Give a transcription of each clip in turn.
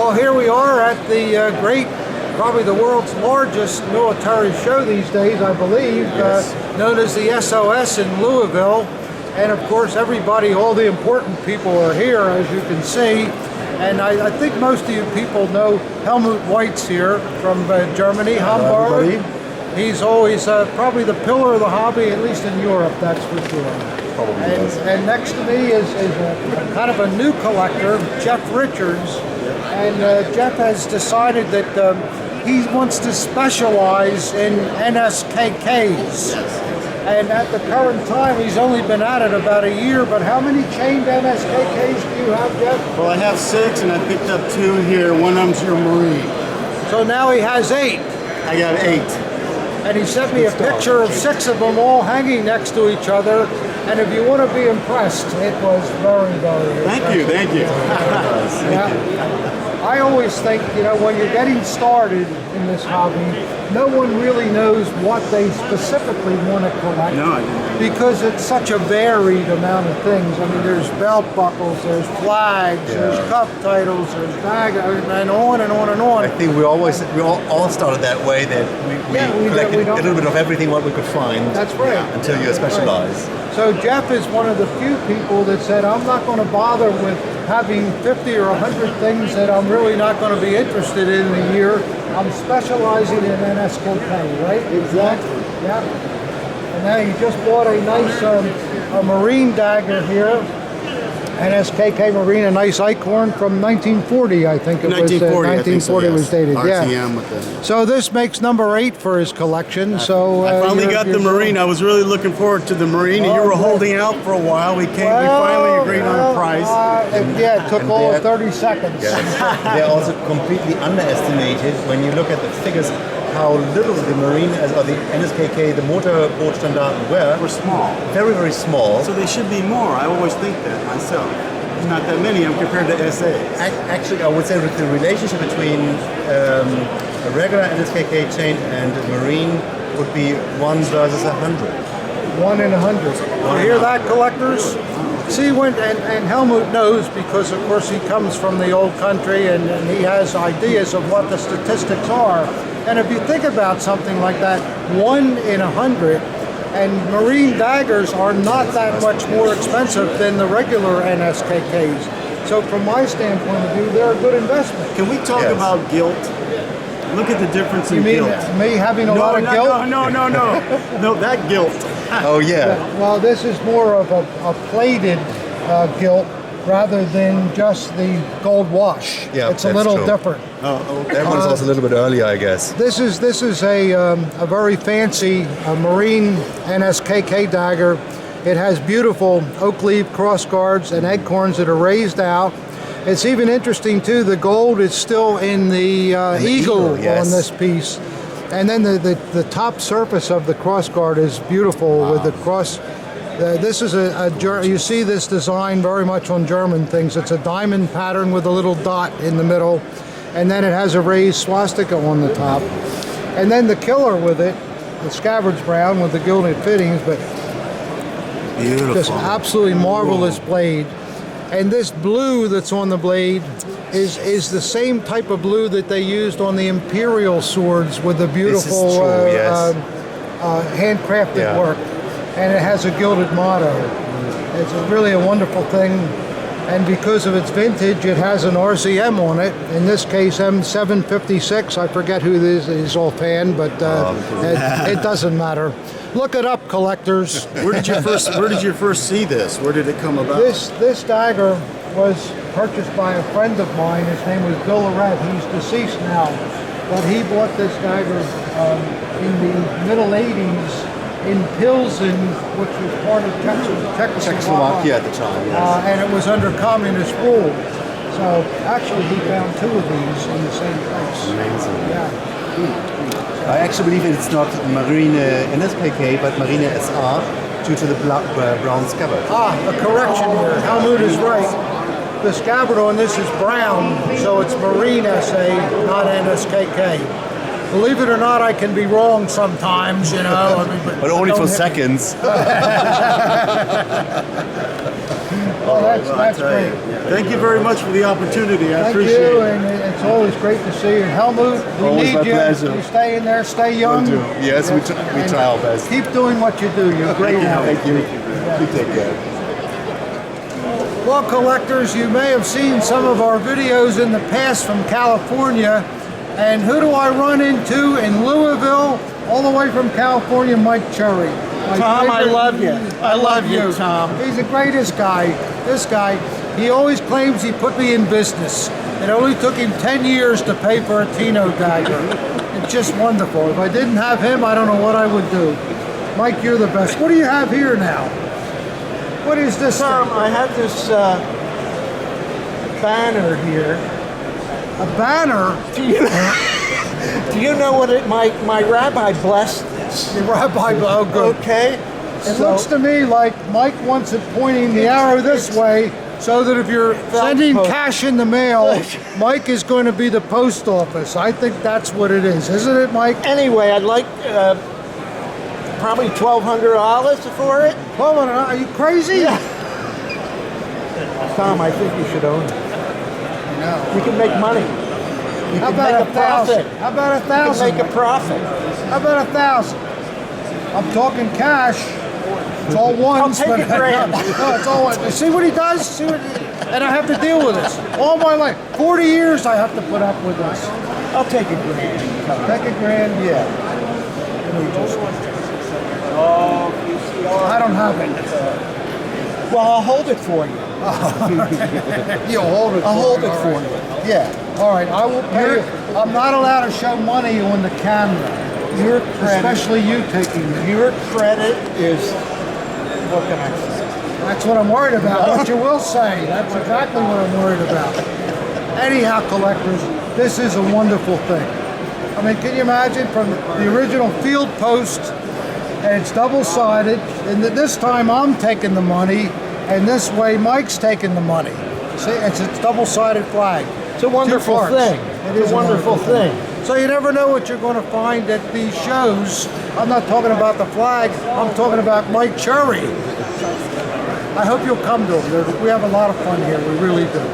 Well, here we are at the great, probably the world's largest military show these days, I believe, known as the SOS in Louisville. And of course, everybody, all the important people are here, as you can see. And I think most of you people know Helmut White's here from Germany, Hamburg. He's always probably the pillar of the hobby, at least in Europe, that's for sure. And next to me is a kind of a new collector, Jeff Richards. And Jeff has decided that he wants to specialize in NSKKs. And at the current time, he's only been at it about a year, but how many chained NSKKs do you have, Jeff? Well, I have 6, and I picked up 2 here. One of them's your Marine. So now he has 8. I got 8. And he sent me a picture of 6 of them all hanging next to each other. And if you want to be impressed, it was very, very impressive. Thank you. I always think, you know, when you're getting started in this hobby, no one really knows what they specifically want to collect. No, I didn't. Because it's such a varied amount of things. I mean, there's belt buckles, there's flags, there's cup titles, there's daggers, and on and on and on. I think we all started that way, that we collected a little bit of everything what we could find. That's right. Until you specialize. So Jeff is one of the few people that said, I'm not going to bother with having 50 or 100 things that I'm really not going to be interested in a year. I'm specializing in NSKK, right? Exactly. Yeah. And now you just bought a nice a Marine dagger here. NSKK Marine, a nice Eichhorn from 1940, I think it was. 1940 was dated, RTM with the... So this makes number 8 for his collection. So I finally got the Marine. I was really looking forward to the Marine, and you were holding out for a while. We finally agreed on a price. Yeah, it took all of 30 seconds. They're also completely underestimated when you look at the figures. How little the Marine or the NSKK, the Motorbootstandard were small. Very, very small. So they should be more. I always think that myself. There's not that many of them compared to SAs. Actually, I would say that the relationship between a regular NSKK chain and a Marine would be 1 versus 100. 1 in 100. You hear that, collectors? See, and Helmut knows, because of course he comes from the old country and he has ideas of what the statistics are. And if you think about something like that, 1 in 100, and Marine daggers are not that much more expensive than the regular NSKKs. So from my standpoint of view, they're a good investment. Can we talk about gilt? Look at the difference in gilt. You mean me having a lot of gilt? No. No, that gilt. Oh, yeah. Well, this is more of a plated gilt rather than just the gold wash. Yeah, it's a little different. Oh, that one's also a little bit earlier, I guess. This is a very fancy Marine NSKK dagger. It has beautiful oak leaf cross guards and acorns that are raised out. It's even interesting too, the gold is still in the eagle on this piece. And then the top surface of the cross guard is beautiful with the cross. This is you see this design very much on German things. It's a diamond pattern with a little dot in the middle, and then it has a raised swastika on the top. And then the killer with it, the scabbard's brown with the gilded fittings, but beautiful. Just absolutely marvelous blade. And this blue that's on the blade is the same type of blue that they used on the imperial swords with the beautiful handcrafted work. And it has a gilded motto. It's really a wonderful thing. And because of its vintage, it has an RCM on it. In this case, M756. I forget who this is offhand, but it doesn't matter. Look it up, collectors. Where did you first see this? Where did it come about? This dagger was purchased by a friend of mine. His name was Bill Lorette. He's deceased now. But he bought this dagger in the middle 80s. In Pilsen, which was part of Czechoslovakia at the time, yes. And it was under communist rule. So actually he found 2 of these in the same place. Amazing. Yeah. I actually believe it's not Marine NSKK, but Marine SR due to the brown scabbard. A correction here. Helmut is right. The scabbard on this is brown, so it's Marine SA, not NSKK. Believe it or not, I can be wrong sometimes, you know. But only for seconds. Well, that's great. Thank you very much for the opportunity. I Thank appreciate you, it. and it's always great to see you. Helmut, we Always need my you. pleasure. You stay in there, stay young. Will do. Yes, we And try our best. Keep doing what you do. You're great. Thank you. You take care. Well, collectors, you may have seen some of our videos in the past from California. And who do I run into in Louisville, all the way from California? Mike Cherry. Tom, I love you. I love you, Tom. He's the greatest guy. This guy, he always claims he put me in business. It only took him 10 years to pay for a Tino dagger. It's just wonderful. If I didn't have him, I don't know what I would do. Mike, you're the best. What do you have here now? What is this? Tom, I have this banner here. A banner? Do you know what my rabbi blessed this? The rabbi, oh good. Okay. It looks to me like Mike wants it pointing the arrow this way, so that if you're sending cash in the mail, Mike is going to be the post office. I think that's what it is, isn't it, Mike? Anyway, I'd like probably $1,200 for it. Hold on, are you crazy? Yeah. Tom, I think you should own it. No. You can make money. You How can about make a profit. How about You can 1,000? make a profit. How about 1,000? I'm talking cash. It's all ones. I'll take but a grand. No, it's all ones. See what he does? See what, and I have to deal with this all my life. 40 years I have to put up with this. I'll take a grand. Take a grand, yeah. I don't have it. Well, I'll hold it for you. You'll hold it. I'll hold it all for right. you. Yeah. All right, I will pay you. I'm not allowed to show money on the camera. Your credit. Especially you taking it. Your credit is, what can I say? That's what I'm worried about. What you will say. That's exactly what I'm worried about. Anyhow, collectors, this is a wonderful thing. I mean, can you imagine from the original field post, and it's double-sided, and this time I'm taking the money, and this way Mike's taking the money. See, it's a double-sided flag. It's a wonderful Two parts. thing. It's a wonderful thing. So you never know what you're going to find at these shows. I'm not talking about the flag. I'm talking about Mike Cherry. I hope you'll come to them. We have a lot of fun here. We really do.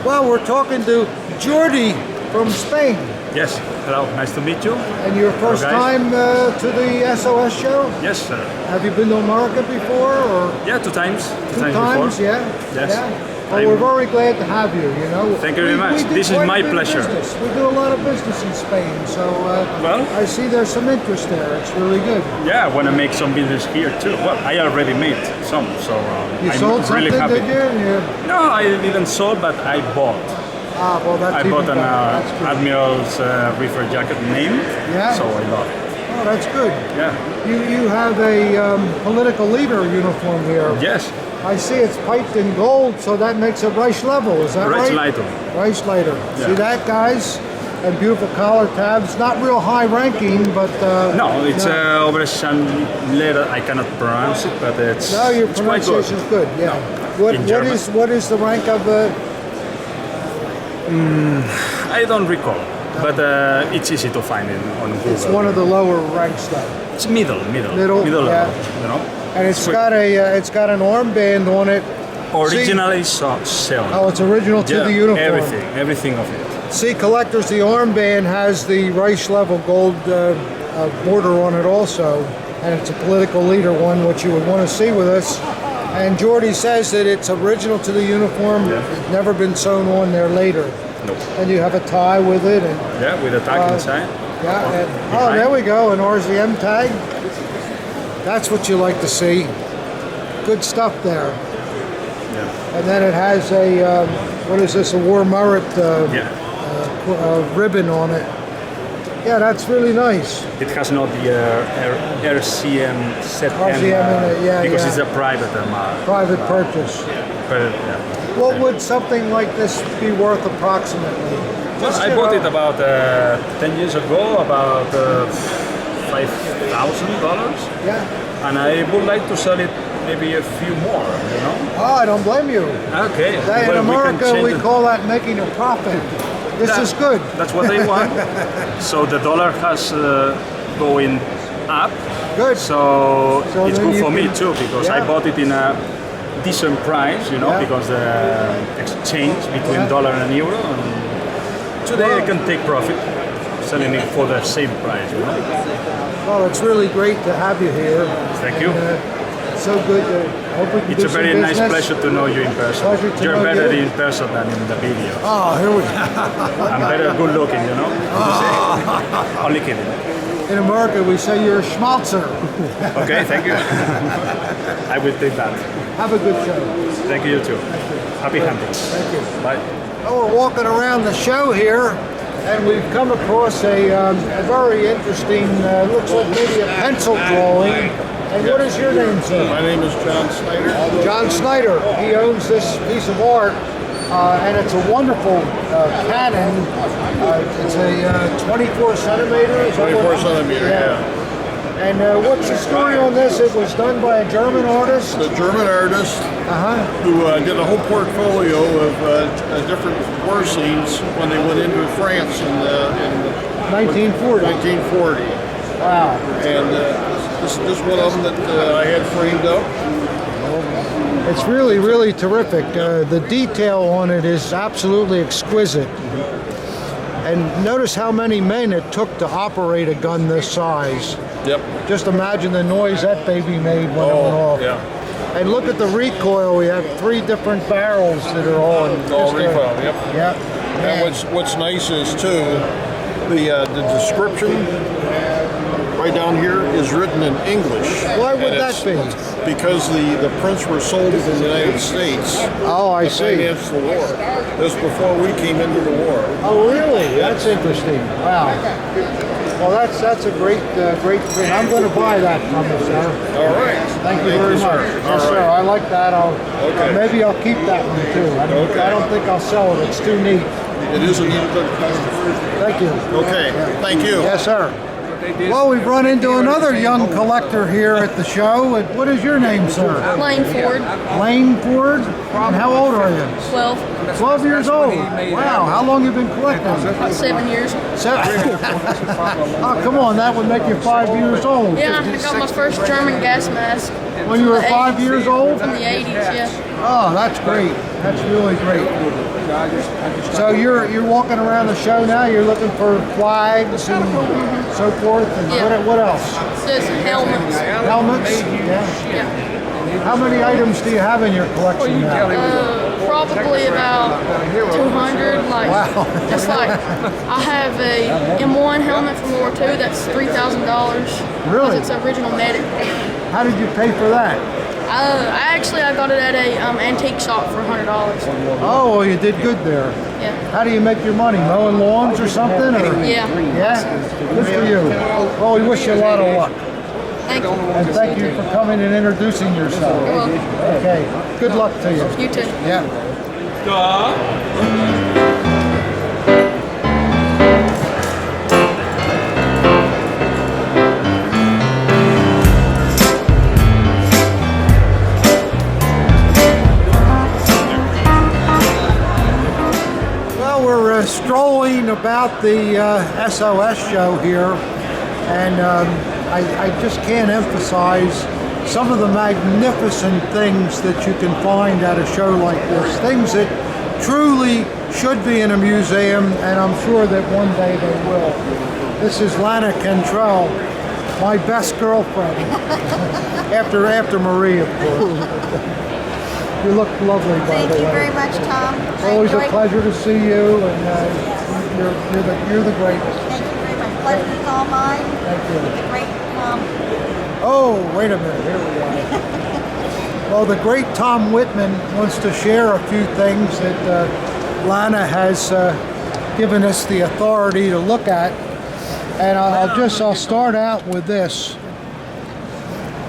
Well, we're talking to Jordi from Spain. Yes, hello, nice to meet you. And your first Hello, guys. time to the SOS show? Yes, sir. Have you been to America before? Or Yeah, two times. two times, before. yeah? Yes. Yeah. Well, we're very glad to have you, you know. Thank you very much. We do This is quite a my bit of pleasure. business. We do a lot of business in Spain, so Well? I see there's some interest there. It's really good. Yeah, I want to make some business here too. Well, I already made some, so You I'm sold really something, happy. did you? No, I didn't sold, but I bought. Ah, well, that's I even bought an better. That's good. Admiral's reefer jacket name, Yeah? so I bought. Oh, that's good. Yeah. You have a political leader uniform here. Yes, I see it's piped in gold, so that makes it Reich level. Is that right? Reichsleitung. Reichsleiter. Yeah. See that, guys? And beautiful collar tabs. Not real high ranking, but No, it's Oberschanleiter. I cannot pronounce it, but it's no, your it's quite good. pronunciation is good. Yeah. In German. What is the rank of the? I don't recall, but it's easy to find it on Google. It's one of the lower ranks, though. It's middle Middle, level, yeah. you know. And it's Quick. got a it's got an armband on it. Originally sewn. Oh, it's original to Yeah, the uniform. everything of it. See, collectors, the armband has the Reich level gold border on it also, and it's a political leader one, which you would want to see with us. And Jordi says that it's original to the uniform, Yeah. it's never been sewn on there later. Nope. And you have a tie with it, and Yeah, with a tag inside. yeah, and, oh, Behind. there we go, an RZM tag. That's what you like to see. Good stuff there. Yeah. And then it has a, what is this, a War Merit Yeah. ribbon on it. Yeah, that's really nice. It has not the RCM set RCM in it, yeah, because yeah. it's a private Private purchase. yeah. What would something like this be worth approximately? I bought it about 10 years ago, about $5,000, Yeah. and I would like to sell it maybe a few more, you know? Oh, I don't blame you. Okay. In well, America, can we change it. call that making a profit. This That- is good. That's what they want. So the dollar has going up. Good. So, So it's then good you for me can- too, because yeah. I bought it in a decent price, you know, Yeah. because the exchange between Yeah. dollar and euro. And today I can take profit selling it for the same price, you know. Well, it's really great to have you here. Thank you. It's so good to hope we can It's do a some very nice business. pleasure to know you in person. Pleasure to You're know better you. in person than in the video. Oh, here we go. I'm better good looking, you know. Only kidding. In America, we say you're a schmaltzer. Okay, thank you. I will take that. Have a good show. Thank you too. Happy hunting. Thank you. Bye. Well, we're walking around the show here, and we've come across a very interesting, looks like maybe a pencil drawing. And what is your name, sir? My name is John Snyder. John Snyder. He owns this piece of art, and it's a wonderful cannon. It's a 24 centimeter. Is that 24 what- centimeter, yeah. And what's the story on this? It was done by a German artist. The German artist who did a whole portfolio of different war scenes when they went into France in 1940. 1940. Wow. And this is one of them that I had framed up. It's really, really terrific. The detail on it is absolutely exquisite. And notice how many men it took to operate a gun this size. Yep. Just imagine the noise that baby made when it went off. yeah. And look at the recoil. We have 3 different barrels that are on. All Just, recoil, yep. Yeah. And what's nice is too, the description right down here is written in English. Why would And that be? Because the prints were sold in the United States. Oh, I to see. finance the war. This was before we came into the war. Oh, really? That's interesting. Wow. Well, that's a great thing. I'm going to buy that from you, sir. All right. Thank you very sir. much. All Yes, sir. right. I like that. Okay. Maybe I'll keep that one too. I don't think I'll sell it. It's too neat. It is a neat look. Thank you. Okay. Thank you. Yes, sir. Well, we've run into another young collector here at the show. What is your name, sir? Lane Ford, Lane Ford. And how old are you? 12, 12 years old. Wow. How long have you been collecting? about 7 years. Oh, come on. That would make you 5 years old. Yeah, I got my first German gas mask. When you were from the 5 years 80s. old? From the 80s, yeah. Oh, that's great. That's really great. So you're walking around the show now. You're looking for flags and so forth. And Yeah. what else? There's helmets. Helmets. Yeah. Yeah. How many items do you have in your collection now? Probably about 200. Like, Wow. That's like, I have a M1 helmet from World War II. That's $3,000. Really? It's original medic. How did you pay for that? I got it at a antique shop for $100. Oh, well, you did good there. Yeah. How do you make your money? Mowing lawns or something? Or? Yeah. Yeah? Good for you. Well, we wish you a lot of luck. Thank you. And thank you for coming and introducing yourself. You're welcome. Okay. Good luck to you. You too. Yeah. Well, we're strolling about the SOS show here, and I just can't emphasize some of the magnificent things that you can find at a show like this. Things that truly should be in a museum, and I'm sure that one day they will. This is Lana Cantrell, my best girlfriend, after Marie, of course. You look lovely, by Thank the way. you very much, Tom. Always a Enjoyed- pleasure to see you, and you're the greatest. Thank you very much. Pleasure is all mine. Thank you. Great, Tom. Oh, wait a minute. Here we are. Well, the great Tom Wittmann wants to share a few things that Lana has given us the authority to look at, and I'll start out with this.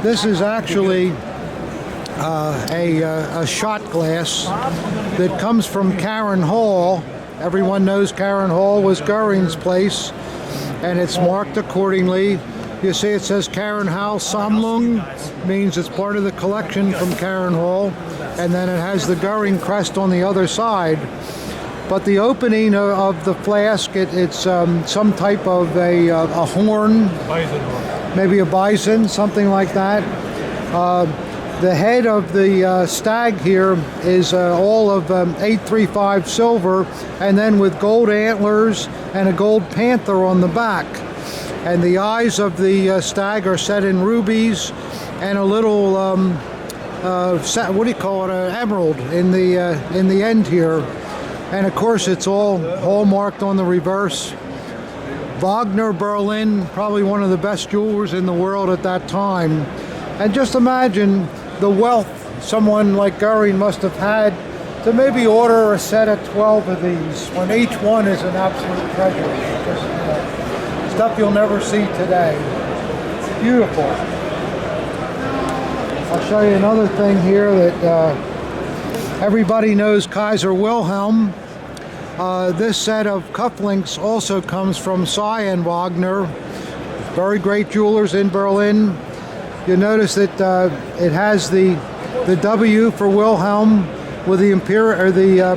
This is actually a shot glass that comes from Karen Hall. Everyone knows Karen Hall was Goering's place, and it's marked accordingly. You see it says Karen Hall Sammlung, means it's part of the collection from Karen Hall, and then it has the Goering crest on the other side. But the opening of the flask, it's some type of a horn, maybe a bison, something like that. The head of the stag here is all of 835 silver, and then with gold antlers and a gold panther on the back. And the eyes of the stag are set in rubies, and a little what do you call it? An emerald in the end here. And of course, it's all hallmarked on the reverse. Wagner Berlin, probably one of the best jewelers in the world at that time. And just imagine the wealth someone like Goering must have had to maybe order a set of 12 of these, when each one is an absolute treasure. Just, stuff you'll never see today. Beautiful. I'll show you another thing here that everybody knows, Kaiser Wilhelm. This set of cufflinks also comes from Sy and Wagner, very great jewelers in Berlin. You notice that it has the W for Wilhelm with the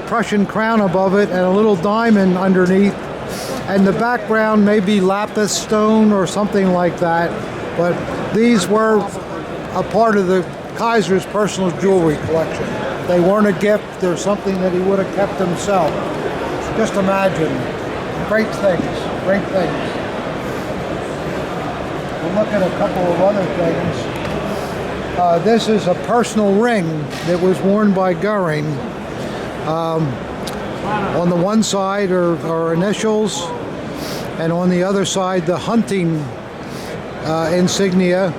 Prussian crown above it and a little diamond underneath. And the background may be lapis stone or something like that. But these were a part of the Kaiser's personal jewelry collection. They weren't a gift or something that he would have kept himself. Just imagine. Great things. Great things. We'll look at a couple of other things. This is a personal ring that was worn by Goering. On the one side are initials, and on the other side the hunting insignia.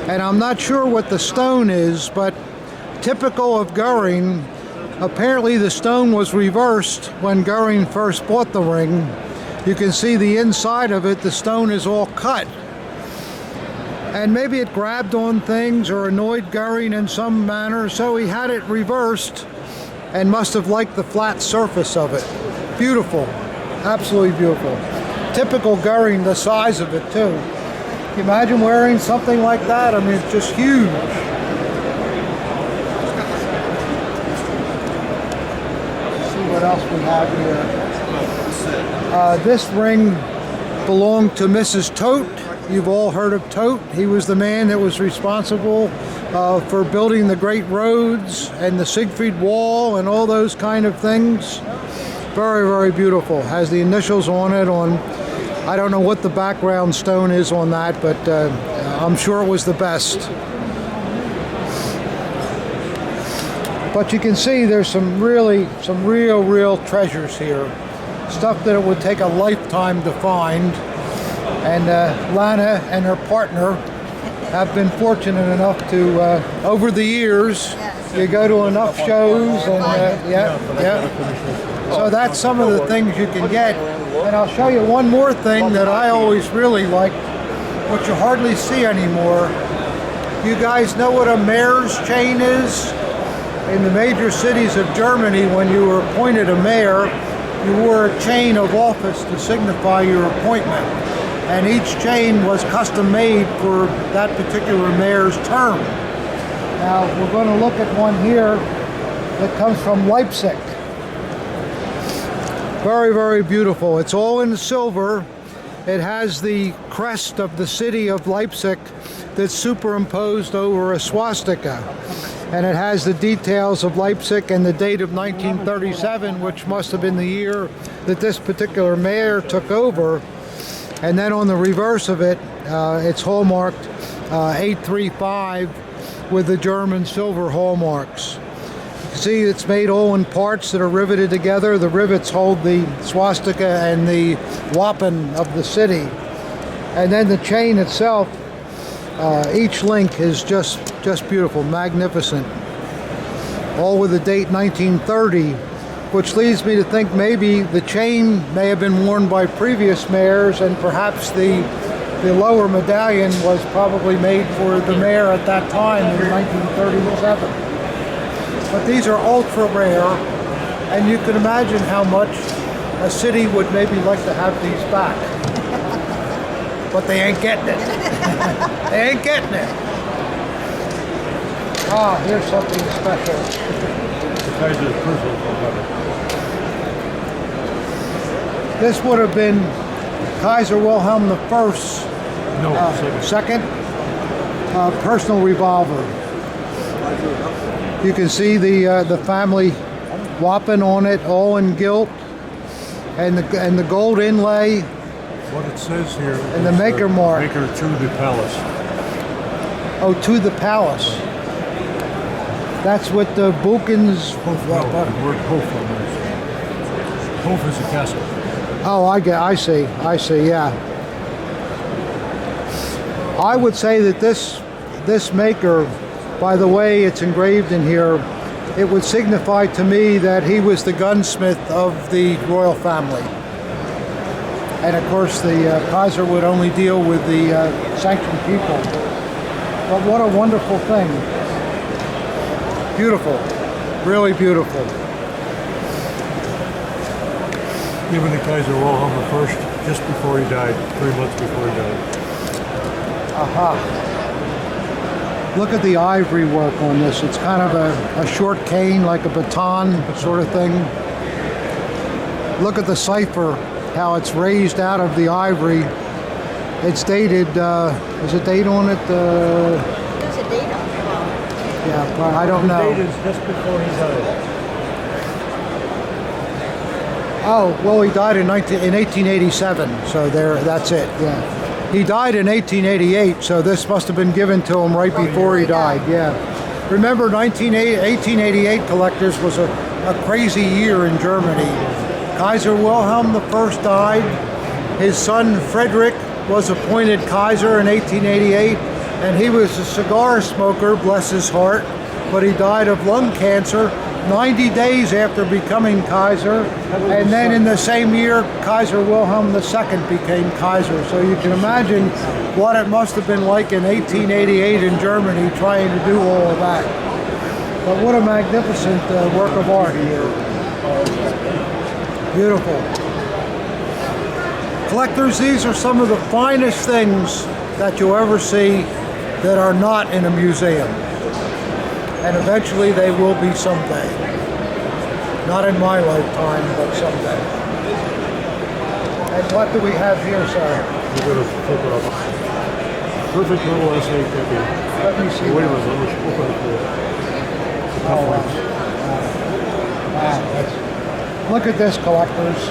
And I'm not sure what the stone is, but typical of Goering, apparently the stone was reversed when Goering first bought the ring. You can see the inside of it, the stone is all cut. And maybe it grabbed on things or annoyed Goering in some manner, so he had it reversed and must have liked the flat surface of it. Beautiful, absolutely beautiful. Typical Goering, the size of it too. Can you imagine wearing something like that? I mean, it's just huge. Let's see what else we have here. This ring belonged to Mrs. Todt. You've all heard of Todt. He was the man that was responsible for building the great roads and the Siegfried Wall and all those kind of things. Very, very beautiful. Has the initials on it. I don't know what the background stone is on that, but I'm sure it was the best. But you can see there's some real treasures here. Stuff that it would take a lifetime to find. And Lana and her partner have been fortunate enough to, over the years, you go to enough shows, and So that's some of the things you can get. And I'll show you one more thing that I always really like, which you hardly see anymore. You guys know what a mayor's chain is? In the major cities of Germany, when you were appointed a mayor, you wore a chain of office to signify your appointment. And each chain was custom made for that particular mayor's term. Now we're going to look at one here that comes from Leipzig. Very, very beautiful. It's all in silver. It has the crest of the city of Leipzig that's superimposed over a swastika. And it has the details of Leipzig and the date of 1937, which must have been the year that this particular mayor took over. And then on the reverse of it, it's hallmarked 835 with the German silver hallmarks. You see, it's made all in parts that are riveted together. The rivets hold the swastika and the Wappen of the city. And then the chain itself, each link is just beautiful, magnificent. All with the date 1930. Which leads me to think maybe the chain may have been worn by previous mayors, and perhaps the lower medallion was probably made for the mayor at that time in 1937. But these are ultra rare, and you can imagine how much a city would maybe like to have these back. But they ain't getting it. They ain't getting it. Ah, here's something special. This would have been Kaiser Wilhelm I, second personal revolver. You can see the family Wappen on it, all in gilt, and the gold inlay. What it says here and the maker mark. Maker to the palace. Oh, to the palace. That's what the Balkans. The word Hof on there. Hof is a castle. Oh, I see, yeah. I would say that this maker, by the way it's engraved in here, it would signify to me that he was the gunsmith of the royal family. And of course the Kaiser would only deal with the sanctioned people. But what a wonderful thing. Beautiful, really beautiful. Given to Kaiser Wilhelm I just before he died, 3 months before he died. Aha. Look at the ivory work on this. It's kind of a short cane, like a baton sort of thing. Look at the cipher, how it's raised out of the ivory. It's dated, is a date on it? There's a date on it. Yeah, but I don't know. The date is just before he died. Oh, well, he died in 1887, so that's it, yeah. He died in 1888, so this must have been given to him right before he died, yeah. Remember, 1888, collectors, was a crazy year in Germany. Kaiser Wilhelm I died. His son, Frederick, was appointed Kaiser in 1888, and he was a cigar smoker, bless his heart, but he died of lung cancer 90 days after becoming Kaiser, and then in the same year, Kaiser Wilhelm II became Kaiser. So you can imagine what it must have been like in 1888 in Germany trying to do all of that. But what a magnificent work of art here. Beautiful. Collectors, these are some of the finest things that you'll ever see that are not in a museum. And eventually they will be someday. Not in my lifetime, but someday. And what do we have here, sir? We're going to flip it up. Perfect little essay copy. Let me see. Wait a minute, let me open it for you. Wow. Look at this, collectors.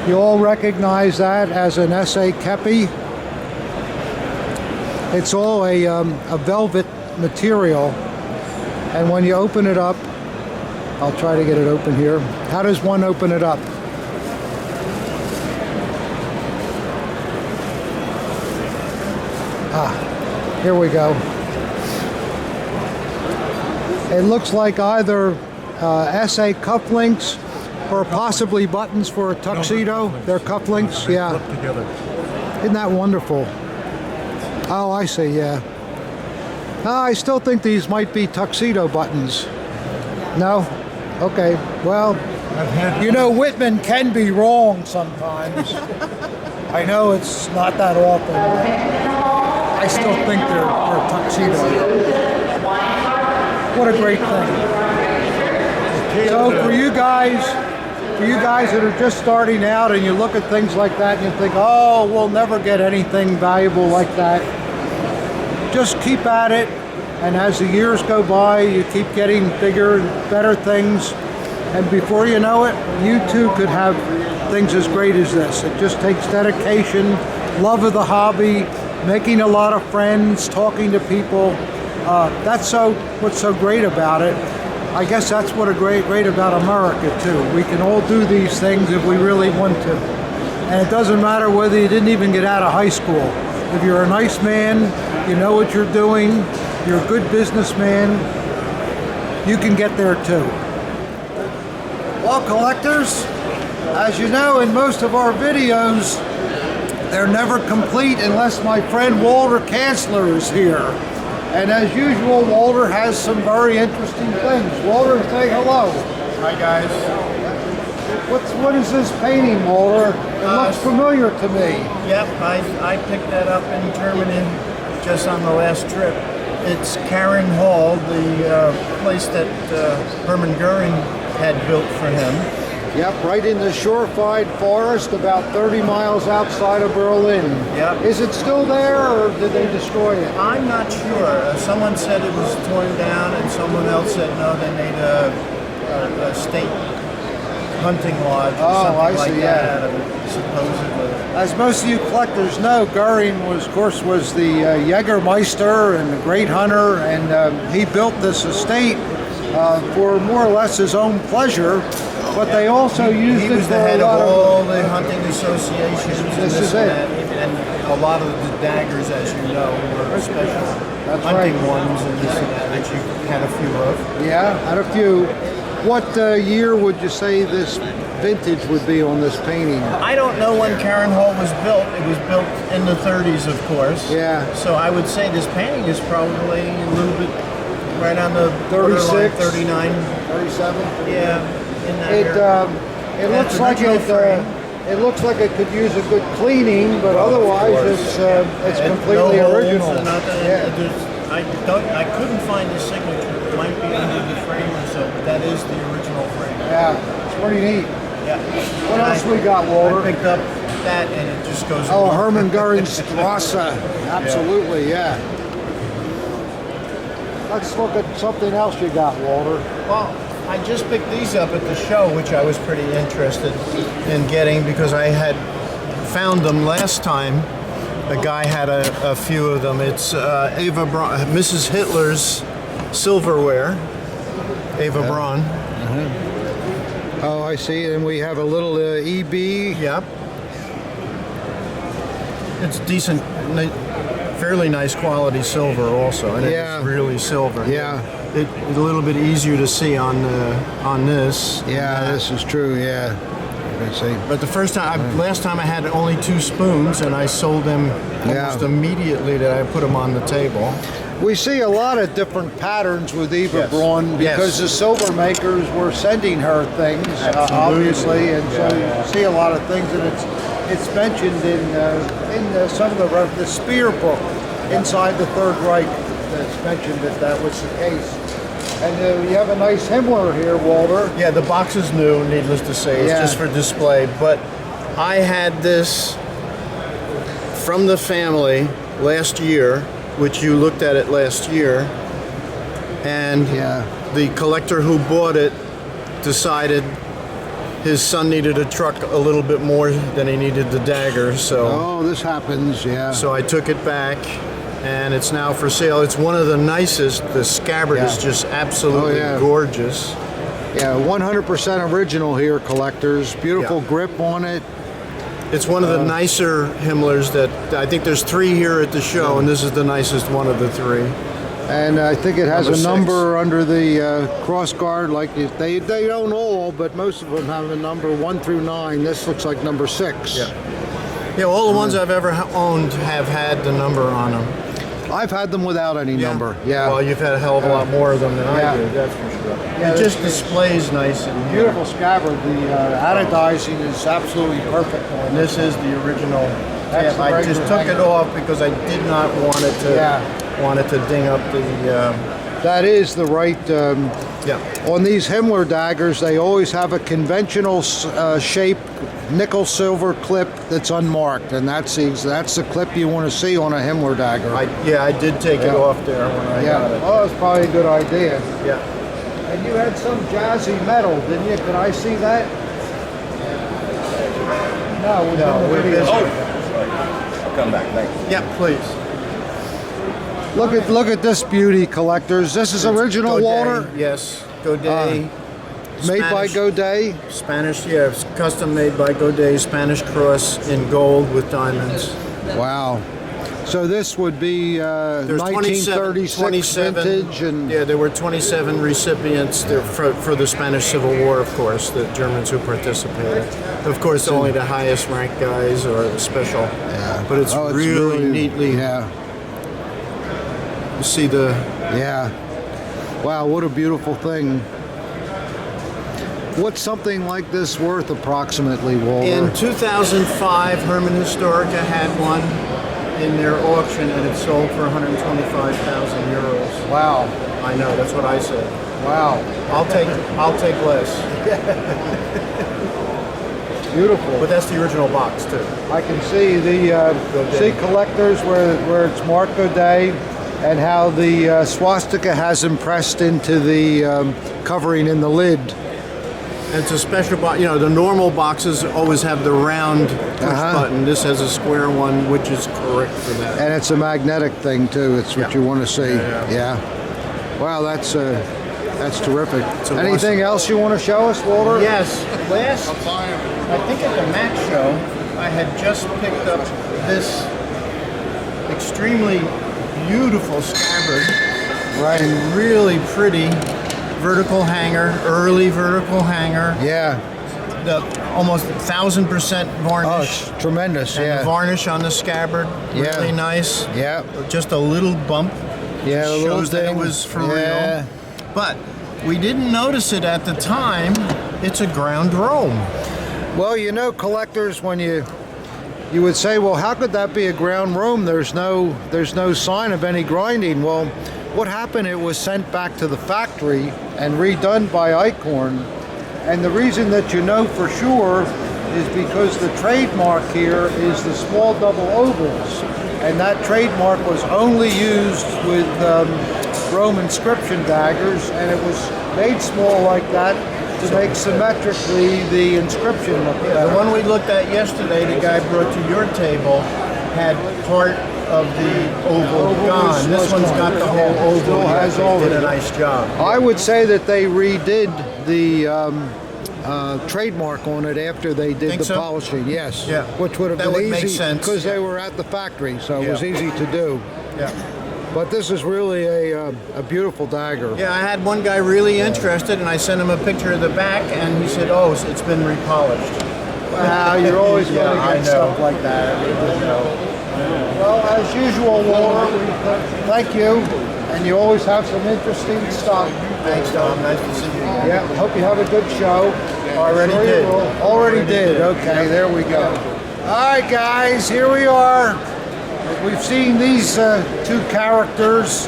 You all recognize that as an essay kepi. It's all a velvet material. And when you open it up, I'll try to get it open here. How does one open it up? Here we go. It looks like either SA cufflinks or possibly buttons for a tuxedo. They're cufflinks, yeah. Flip together. Isn't that wonderful? Oh, I see, yeah. I still think these might be tuxedo buttons. No? Okay. Well, you know, Wittmann can be wrong sometimes. I know it's not that often, but I still think they're tuxedo. What a great thing. So for you guys that are just starting out and you look at things like that and you think, oh, we'll never get anything valuable like that. Just keep at it, and as the years go by, you keep getting bigger and better things, and before you know it, you too could have things as great as this. It just takes dedication, love of the hobby, making a lot of friends, talking to people. That's what's so great about it. I guess that's what great about America too. We can all do these things if we really want to, and it doesn't matter whether you didn't even get out of high school. If you're a nice man, you know what you're doing, you're a good businessman, you can get there too. Well, collectors, as you know, in most of our videos, they're never complete unless my friend Walter Kanzler is here. And as usual, Walter has some very interesting things. Walter, say hello. Hi, guys. What is this painting, Walter? It looks familiar to me. Yep, I picked that up in Germany just on the last trip. It's Karen Hall, the place that Hermann Goering had built for him. Yep, right in the shorefied forest, about 30 miles outside of Berlin. Yep. Is it still there, or did they destroy it? I'm not sure. Someone said it was torn down, and someone else said no, they made a state hunting lodge or something like that. Out of it, supposedly. As most of you collectors know, Goering was, of course, was the Jägermeister and a great hunter, and he built this estate for more or less his own pleasure. But they also used he it was for the head a lot of all the hunting associations. This and is and it. that, and a lot of the daggers, as you know, were special hunting ones, and this and that, which you had a few of. Yeah, had a few. What year would you say this vintage would be on this painting? I don't know when Karen Hall was built. It was built in the 30s, of course. Yeah. So I would say this painting is probably a little bit right on the 36, 39, 37. Yeah. In that It area. it looks like it looks like it could use a good cleaning, but otherwise it's completely no holes original. and nothing. Yeah. I couldn't find the signature. It might be under the frame or so, but that is the original frame. Yeah, it's pretty neat. Yeah. What else we got, Walter? I picked up that, and it just goes. Oh, along. Hermann Goering Strasse. Absolutely, yeah. Let's look at something else you got, Walter. Well, I just picked these up at the show, which I was pretty interested in getting because I had found them last time. A guy had a few of them. It's Eva Braun, Mrs. Hitler's silverware. Eva Braun. Oh, I see. And we have a little EB. Yep. It's decent, fairly nice quality silver also, and Yeah. it's really silver. Yeah. It's a little bit easier to see on this. Yeah, this is true. Yeah. I see. But the last time I had only 2 spoons, and I sold them almost immediately that I put them on the table. We see a lot of different patterns with Eva Braun because the silver makers were sending her things, obviously, and so you see a lot of things, and it's mentioned in some of the Spear book inside the Third Reich. That's mentioned that was the case. And you have a nice Himmler here, Walter. Yeah, the box is new, needless to say. It's just for display. But I had this from the family last year, which you looked at it last year. And the collector who bought it decided his son needed a truck a little bit more than he needed the dagger. So this happens, yeah. So I took it back. And it's now for sale. It's one of the nicest. The scabbard is just absolutely gorgeous. Yeah, 100% original here, collectors. Beautiful grip on it. It's one of the nicer Himmlers that I think there's 3 here at the show, and this is the nicest one of the 3. And I think it has Number a 6. number under the cross guard. Like they don't all, but most of them have a number 1 through 9. This looks like number 6. Yeah, all the ones I've ever owned have had the number on them. I've had them without any number. Yeah. Well, you've had a hell of a lot more of them than I do. That's for sure. Yeah, it just displays nice and beautiful scabbard. The anodizing is absolutely perfect. And this is the original. That's the I just regular took hanger. it off because I did not want it to ding up the. That is the right. On these Himmler daggers, they always have a conventional shape nickel silver clip that's unmarked, and that's the clip you want to see on a Himmler dagger. I did take it off there when I got it. Oh, it's probably a good idea. Yeah. And you had some jazzy metal, didn't you? Can I see that? No, we're busy. I'll come back. Thanks. Yeah, please. Look at this beauty, collectors. This is original, Godet, Walter? Yes, Godet. Made by Godet? Spanish, it's custom made by Godet, Spanish cross in gold with diamonds. Wow. So this would be 1936 vintage, and there were 27 recipients there for the Spanish Civil War, of course, the Germans who participated. Of course, only the highest ranked guys or the special. Yeah. But it's really neatly. Yeah. You see the. Yeah. Wow, what a beautiful thing. What's something like this worth approximately, Walter? In 2005, Hermann Historica had one in their auction, and it sold for 125,000 euros. Wow. I know, that's what I said. Wow. I'll take less. Beautiful. But that's the original box too. I can see see collectors where it's marked Godet, and how the swastika has impressed into the covering in the lid. And it's a special box. You know, the normal boxes always have the round push button. This has a square one, which is correct for that. And it's a magnetic thing too. It's what you want to see. Yeah. Wow, that's terrific. Anything else you want to show us, Walter? Yes. Last, I think at the MAC show, I had just picked up this extremely beautiful scabbard. Right. And really pretty vertical hanger, early vertical hanger. Yeah. The almost 1000% varnish. Oh, it's tremendous. And Yeah. the varnish on the scabbard, really nice. Yeah. Just a little bump. Yeah, a little shows that it ding. was for real. But we didn't notice it at the time. It's a ground Rome. Well, you know, collectors, when you would say, well, how could that be a ground Rome? There's no sign of any grinding. Well, what happened? It was sent back to the factory and redone by Eichhorn. And the reason that you know for sure is because the trademark here is the small double ovals, and that trademark was only used with Rome inscription daggers, and it was made small like that to make symmetrically the inscription look better. The one we looked at yesterday, the guy brought to your table, had part of the oval gone. This one's got the whole oval. Still has all They of did it. a nice job. I would say that they redid the trademark on it after they did Think the so? polishing. Yes. Yeah. Which would have That been would make easy sense. because they were at the factory, so it was easy to do. Yeah. But this is really a beautiful dagger. Yeah, I had one guy really interested, and I sent him a picture of the back, and he said, "Oh, it's been repolished." Wow, you're always Yeah, going to I get know. stuff like that. Well, as usual, Walter, thank you. And you always have some interesting stuff. Thanks, Tom. Nice to see you again. Yeah, hope you have a good show. Already Sure you did. will. Already did. Okay, there we go. All right, guys, here we are. We've seen these two characters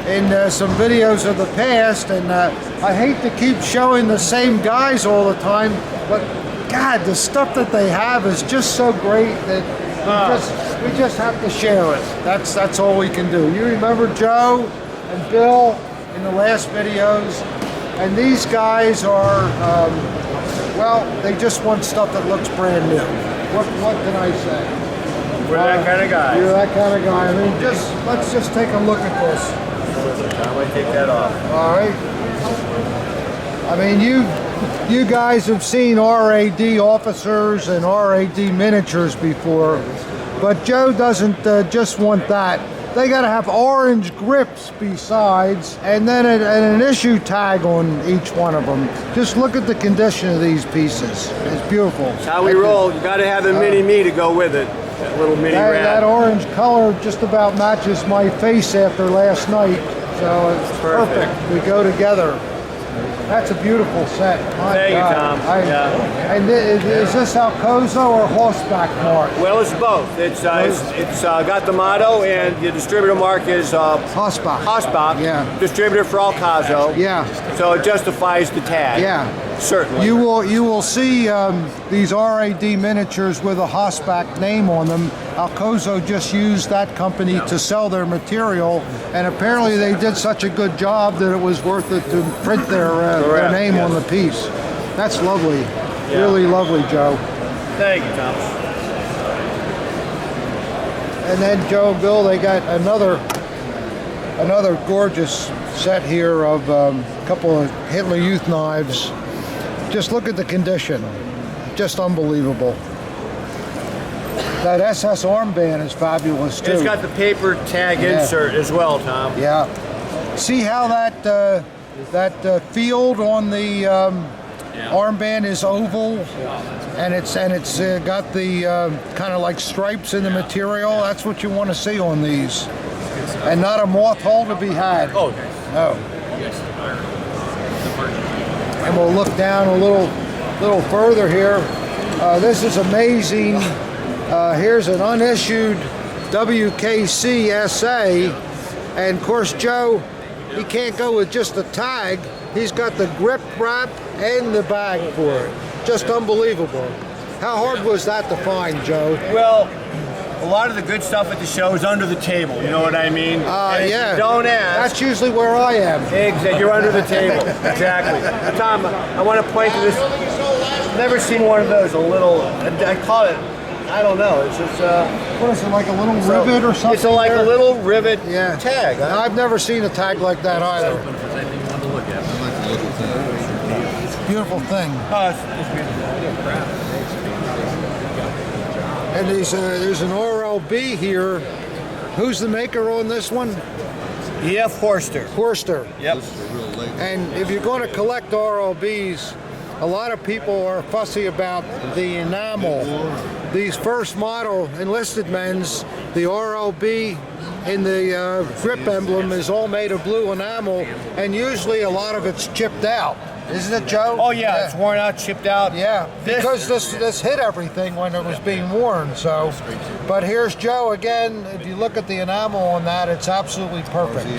in some videos of the past, and I hate to keep showing the same guys all the time, but God, the stuff that they have is just so great that we just have to share it. That's all we can do. You remember Joe and Bill in the last videos, and these guys are, well, they just want stuff that looks brand new. What can I say? We're that kind of guy. You're that kind of guy. I mean, let's just take a look at this. I might take that off. All right. I mean, you guys have seen RAD officers and RAD miniatures before, but Joe doesn't just want that. They got to have orange grips besides, and then an issue tag on each one of them. Just look at the condition of these pieces. It's beautiful. That's how we roll. You got to have the mini-me to go with it. That little mini That rat. orange color just about matches my face after last night, so it's perfect. We go together. That's a beautiful set. My Thank you, God. Tom. And is this Alcozo or horseback mark? Well, it's both. It's got the motto, and the distributor mark is Hossbach. Hossbach. Yeah. Distributor for Alcazo. Yeah. So it justifies the tag. Yeah. Certainly. You will see these RAD miniatures with a Hossbach name on them. Alcozo just used that company to sell their material, and apparently they did such a good job that it was worth it to print their name on the piece. That's lovely. Really lovely, Joe. Thank you, Tom. And then Joe and Bill, they got another gorgeous set here of a couple of Hitler Youth knives. Just look at the condition. Just unbelievable. That SS armband is fabulous too. It's got the paper tag insert as well, Tom. Yeah. See how that field on the armband is oval, and it's got the kind of like stripes in the material. That's what you want to see on these, and not a moth hole to be had. Oh, okay. No. And we'll look down a little further here. This is amazing. Here's an unissued WKC SA, and of course Joe, he can't go with just the tag. He's got the grip wrap and the bag for it. Just unbelievable. How hard was that to find, Joe? Well, a lot of the good stuff at the show is under the table. You know what I mean? And if Yeah. you don't ask. That's usually where I am. Exactly. You're under the table. Exactly. Tom, I want to point to this. Never seen one of those. A little. I call it. I don't know. It's just. What is it, like a little rivet or something? It's like there? a little rivet Yeah. tag. No, I've never seen a tag like that either. It's a beautiful thing. And there's an RLB here. Who's the maker on this one? E.F. Horster. Horster. Yep. And if you're going to collect RLBs, a lot of people are fussy about the enamel. These first model enlisted men's, the RLB in the grip emblem is all made of blue enamel, and usually a lot of it's chipped out. Isn't it, Joe? Oh yeah, it's worn out, chipped out. Yeah, because this hit everything when it was being worn. So, but here's Joe again. If you look at the enamel on that, it's absolutely perfect.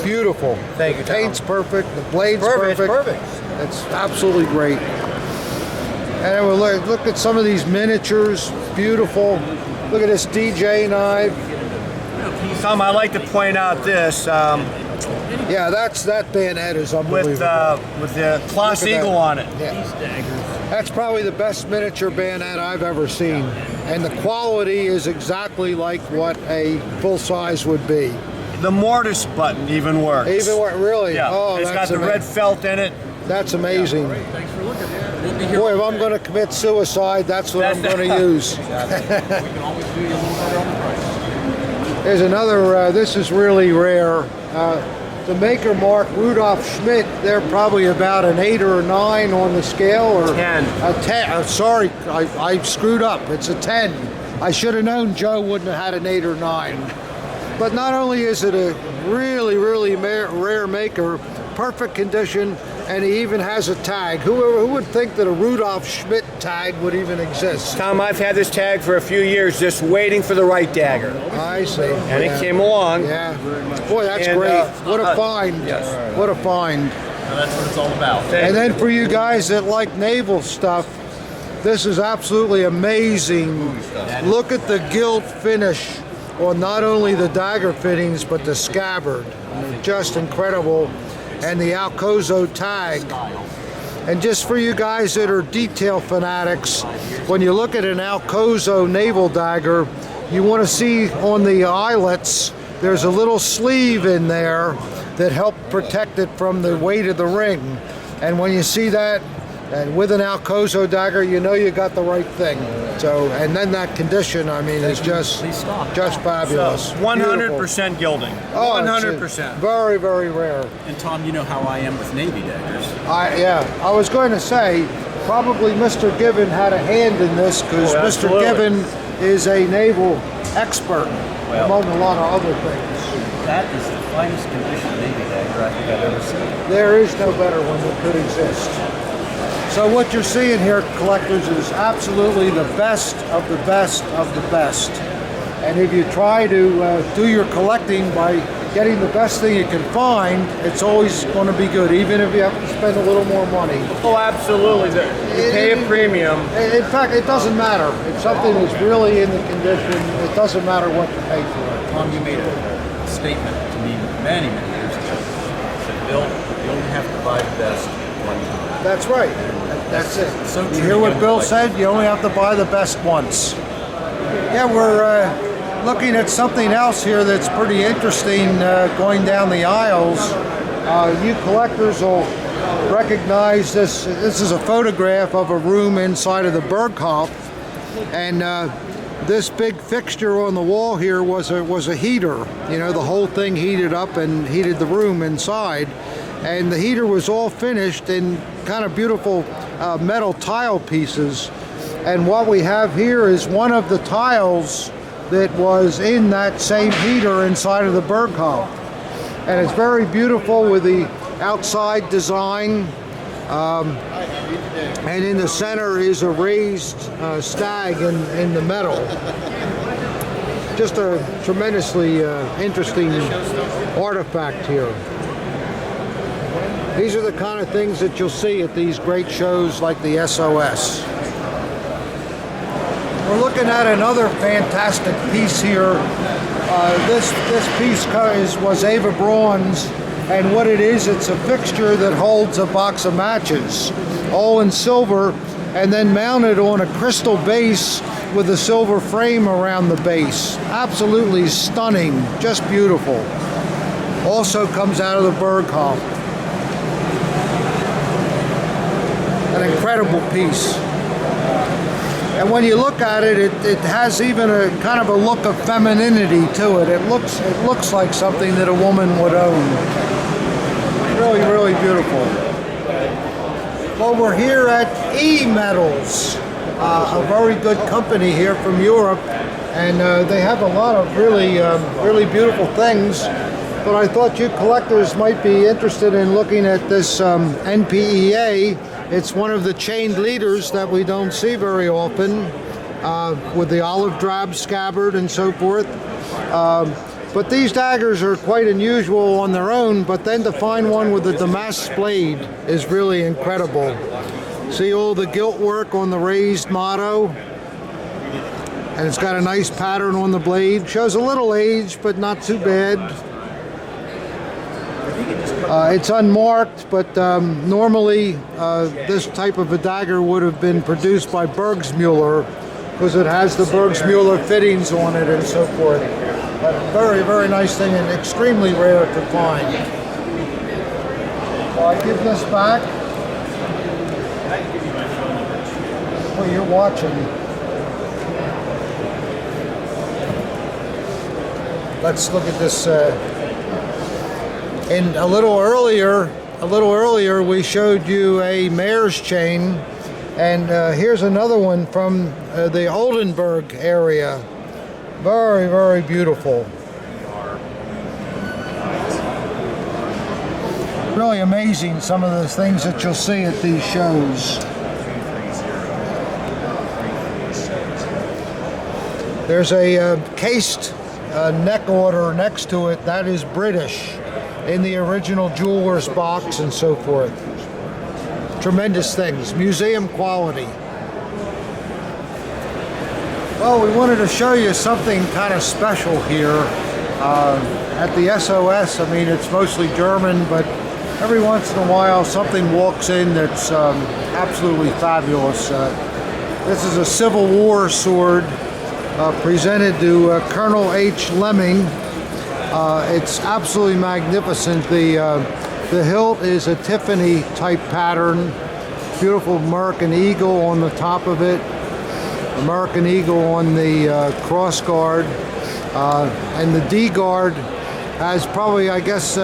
Beautiful. Thank you, Tom. Paint's perfect. The blade's perfect. It's perfect. It's absolutely great. And then we'll look at some of these miniatures. Beautiful. Look at this DJ knife. Tom, I like to point out this. Yeah, that bayonet is unbelievable. With the Kloss Eagle on it. Yeah. That's probably the best miniature bayonet I've ever seen. And the quality is exactly like what a full size would be. The mortise button even works. Even what, really? Yeah. Oh, it's got the red felt in it. That's amazing. Boy, if I'm going to commit suicide, that's what I'm going to use. There's another, this is really rare. The maker mark, Rudolf Schmidt, they're probably about an 8 or a 9 on the scale. Or 10. A 10. Sorry, I screwed up. It's a 10. I should have known Joe wouldn't have had an 8 or 9. But not only is it a really, really rare maker, perfect condition, and he even has a tag. Who would think that a Rudolf Schmidt tag would even exist? Tom, I've had this tag for a few years, just waiting for the right dagger. I see. And it came along. Yeah. Boy, that's And, great. What a find. Yes. What a find. That's what it's all about. And then for you guys that like naval stuff, this is absolutely amazing. Look at the gilt finish on not only the dagger fittings, but the scabbard. Just incredible. And the Alcozo tag. And just for you guys that are detail fanatics, when you look at an Alcozo naval dagger, you want to see on the eyelets, there's a little sleeve in there that help protect it from the weight of the ring. And when you see that, and with an Alcozo dagger, you know you got the right thing. So, and then that condition, I mean, is just fabulous. 100% gilding. Oh, 100%. Very, very rare. And Tom, you know how I am with Navy daggers. I was going to say, probably Mr. Given had a hand in this because Mr. Given is a naval expert among a lot of other things. That is the finest condition Navy dagger I think I've ever seen. There is no better one that could exist. So what you're seeing here, collectors, is absolutely the best of the best of the best. And if you try to do your collecting by getting the best thing you can find, it's always going to be good, even if you have to spend a little more money. Oh, absolutely. You pay a premium. In fact, it doesn't matter. If something is really in the condition, it doesn't matter what you pay for it. Tom, you made a statement to me many years ago. You said, Bill, you only have to buy the best one time. That's right. That's it. So You true. hear what Bill said? You only have to buy the best once. Yeah, we're looking at something else here that's pretty interesting going down the aisles. You collectors will recognize this. This is a photograph of a room inside of the Berghof, and this big fixture on the wall here was a heater. You know, the whole thing heated up and heated the room inside. And the heater was all finished in kind of beautiful metal tile pieces. And what we have here is one of the tiles that was in that same heater inside of the Berghof. And it's very beautiful with the outside design. And in the center is a raised stag in the metal. Just a tremendously interesting artifact here. These are the kind of things that you'll see at these great shows like the SOS. We're looking at another fantastic piece here. This piece was Ava bronze, and what it is, it's a fixture that holds a box of matches, all in silver, and then mounted on a crystal base with a silver frame around the base. Absolutely stunning, just beautiful. Also comes out of the Berghof. An incredible piece. And when you look at it, it has even a kind of a look of femininity to it. It looks like something that a woman would own. Really, really beautiful. Well, we're here at E-Metals, a very good company here from Europe, and they have a lot of really, really beautiful things. But I thought you collectors might be interested in looking at this NPEA. It's one of the chained leaders that we don't see very often, with the olive drab scabbard and so forth. But these daggers are quite unusual on their own, but then to find one with a Damascus blade is really incredible. See all the gilt work on the raised motto, and it's got a nice pattern on the blade. Shows a little age, but not too bad. It's unmarked, but normally this type of a dagger would have been produced by Bergsmuller, because it has the Bergsmuller fittings on it and so forth. But very, very nice thing, and extremely rare to find. Well, I give this back. Well, you're watching. Let's look at this. And a little earlier, we showed you a mare's chain, and here's another one from the Oldenburg area. Very, very beautiful. Really amazing, some of the things that you'll see at these shows. There's a cased neck order next to it. That is British, in the original jeweler's box and so forth. Tremendous things, museum quality. Well, we wanted to show you something kind of special here at the SOS. I mean, it's mostly German, but every once in a while something walks in that's absolutely fabulous. This is a Civil War sword presented to Colonel H. Lemming. It's absolutely magnificent. The hilt is a Tiffany type pattern. Beautiful American eagle on the top of it. American eagle on the cross guard. And the D guard has probably, I guess,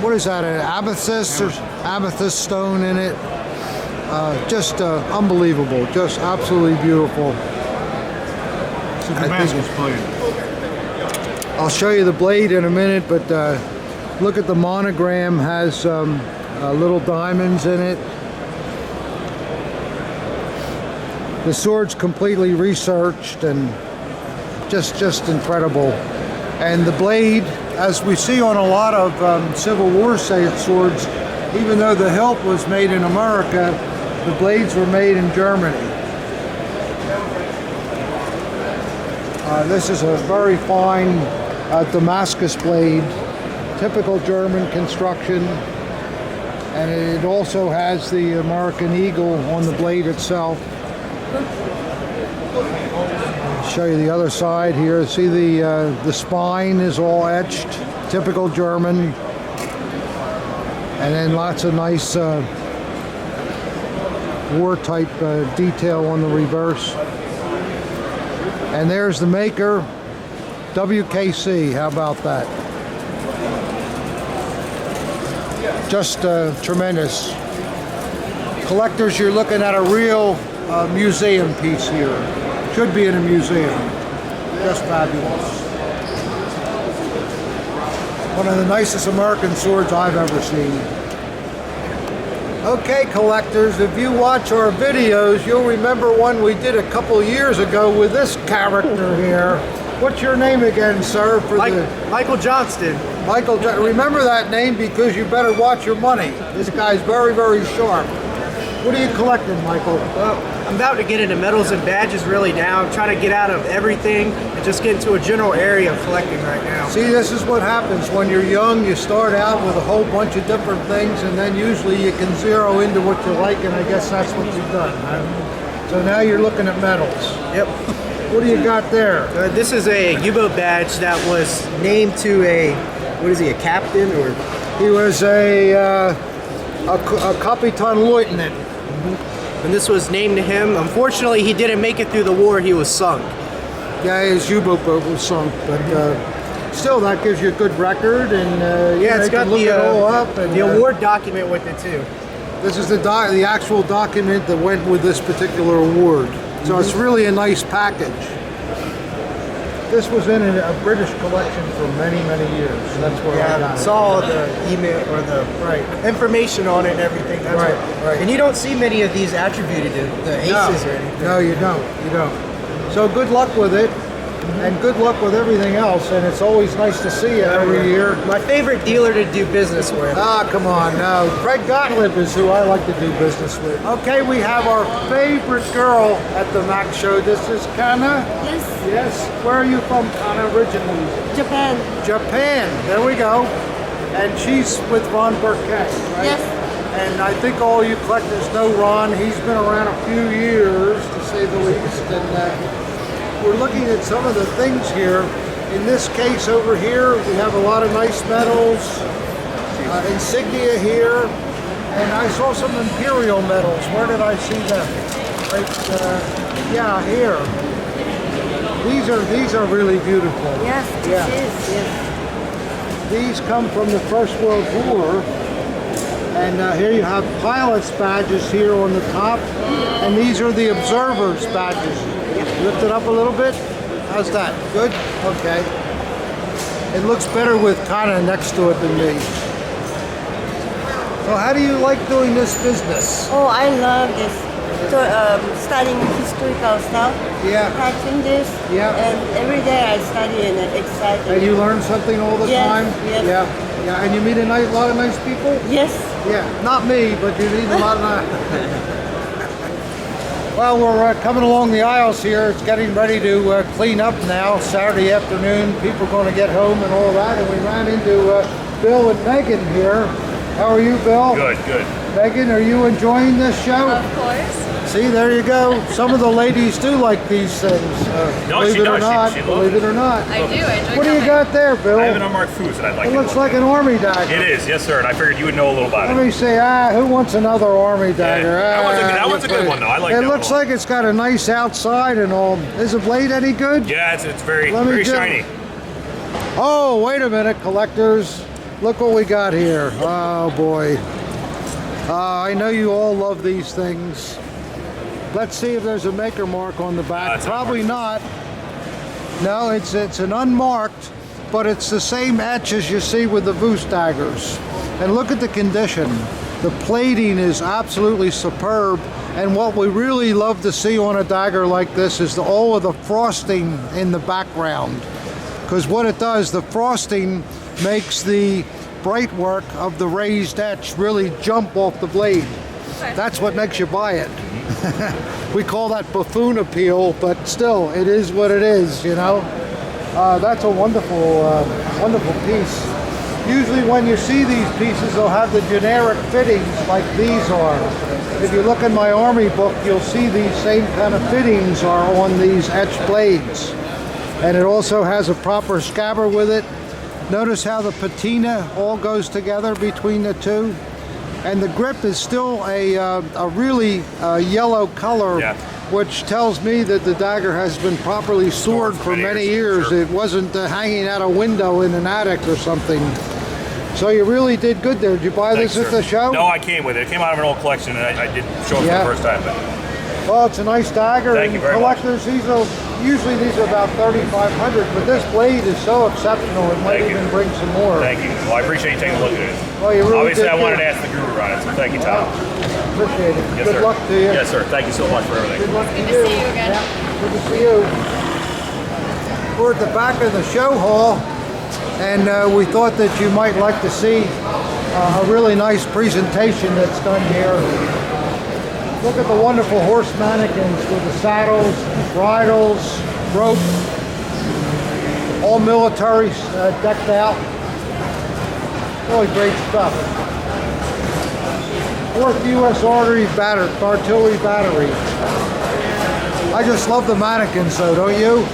what is that, an amethyst or amethyst stone in it. Just unbelievable, just absolutely beautiful. It's a Damascus blade. I'll show you the blade in a minute, but look at the monogram, has little diamonds in it. The sword's completely researched and just incredible. And the blade, as we see on a lot of Civil War swords, even though the hilt was made in America, the blades were made in Germany. This is a very fine Damascus blade, typical German construction, and it also has the American eagle on the blade itself. I'll show you the other side here. See the spine is all etched, typical German, and then lots of nice war type detail on the reverse. And there's the maker, WKC. How about that? Just tremendous. Collectors, you're looking at a real museum piece here. Should be in a museum. Just fabulous. One of the nicest American swords I've ever seen. Okay, collectors, if you watch our videos, you'll remember one we did a couple years ago with this character here. What's your name again, sir? Michael Johnston. Michael, remember that name because you better watch your money. This guy's very, very sharp. What are you collecting, Michael? Well, I'm about to get into medals and badges really now. I'm trying to get out of everything and just get into a general area of collecting right now. See, this is what happens when you're young. You start out with a whole bunch of different things, and then usually you can zero into what you like, and I guess that's what you've done. Right? So now you're looking at medals. Yep. What do you got there? This is a U-boat badge that was named to a, what is he, a captain or? He was a Kapitan Lieutenant. And this was named to him. Unfortunately, he didn't make it through the war. He was sunk. Yeah, his U-boat boat was sunk, but still, that gives you a good record, and yeah, it's got look it all up. And, the award document with it too. This is the actual document that went with this particular award. So it's really a nice package. This was in a British collection for many, many years. That's where I got it. Saw the email or the information on it and everything. That's right. And you don't see many of these attributed to the aces or anything. No, you don't. You don't. So good luck with it, and good luck with everything else. And it's always nice to see you every year. My favorite dealer to do business with. Ah, come on, no. Craig Gottlieb is who I like to do business with. Okay, we have our favorite girl at the MAC show. This is Kana. Yes. Yes. Where are you from, Kana, originally? Japan. Japan. There we go. And she's with Ron Burkett, right? Yes. And I think all you collectors know Ron. He's been around a few years, to say the least. And we're looking at some of the things here. In this case over here, we have a lot of nice medals, insignia here, and I saw some imperial medals. Where did I see them? Right, yeah, here. These are really beautiful. Yes, yeah. Is, yes. These come from the First World War, and here you have pilots' badges here on the top, and these are the observers' badges. Lift it up a little bit. How's that? Good? Okay. It looks better with Kana next to it than me. So how do you like doing this business? Oh, I love this. Studying historical stuff. Yeah. Practicing this. Yeah. And every day I study and it's exciting. And you learn something all the time? Yes. Yeah. Yeah. And you meet a lot of nice people? Yes. Yeah. Not me, but you meet a lot of nice. Well, we're coming along the aisles here. It's getting ready to clean up now. Saturday afternoon, people are going to get home and all that. And we ran into Bill and Megan here. How are you, Bill? Good, good. Megan, are you enjoying this show? Of course. See, there you go. Some of the ladies do like these things. No, believe she it does. or not. She Believe it or not. I do. I enjoy What do you got there, Bill? I have an unmarked food that I'd like It to looks like an army dagger. It is, yes, sir. And I figured you would know a little about Let it. me see. Who wants another army dagger? That one's a good one, though. I like it. that It looks one. like it's got a nice outside and all. Is the blade any good? Yeah, it's very, Let me very just- shiny. Oh, wait a minute, collectors. Look what we got here. Oh, boy. I know you all love these things. Let's see if there's a maker mark on the back. Probably not. No, it's an unmarked, but it's the same etch as you see with the Voos daggers. And look at the condition. The plating is absolutely superb. And what we really love to see on a dagger like this is all of the frosting in the background. Because what it does, the frosting makes the bright work of the raised etch really jump off the blade. That's what makes you buy it. We call that buffoon appeal, but still, it is what it is, you know. That's a wonderful, wonderful piece. Usually when you see these pieces, they'll have the generic fittings like these are. If you look in my Army book, you'll see these same kind of fittings are on these etched blades. And it also has a proper scabbard with it. Notice how the patina all goes together between the two. And the grip is still a really yellow color, which tells me that the dagger has been properly stored for many years. Sure. It wasn't hanging out a window in an attic or something. So you really did good there. Did you buy this at the show? No, I came with it. It came out of an old collection, and I did show it for the first time. But. Well, it's a nice dagger. Thank you very much. Collectors, usually these are about $3,500, but this blade is so exceptional, it might even bring some more. Thank you. Well, I appreciate you taking a look at it. Well, you really Obviously, did I wanted good. to ask the guru on it, so thank you, Tom. Appreciate it. Yes, Good sir. luck to you. Yes, sir. Thank you so much for everything. Good luck to you. to see you again. Yeah, good to see you. We're at the back of the show hall, and we thought that you might like to see a really nice presentation that's done here. Look at the wonderful horse mannequins with the saddles, bridles, rope, all military decked out. Really great stuff. 4th U.S. Artillery Battery. I just love the mannequins though, don't you?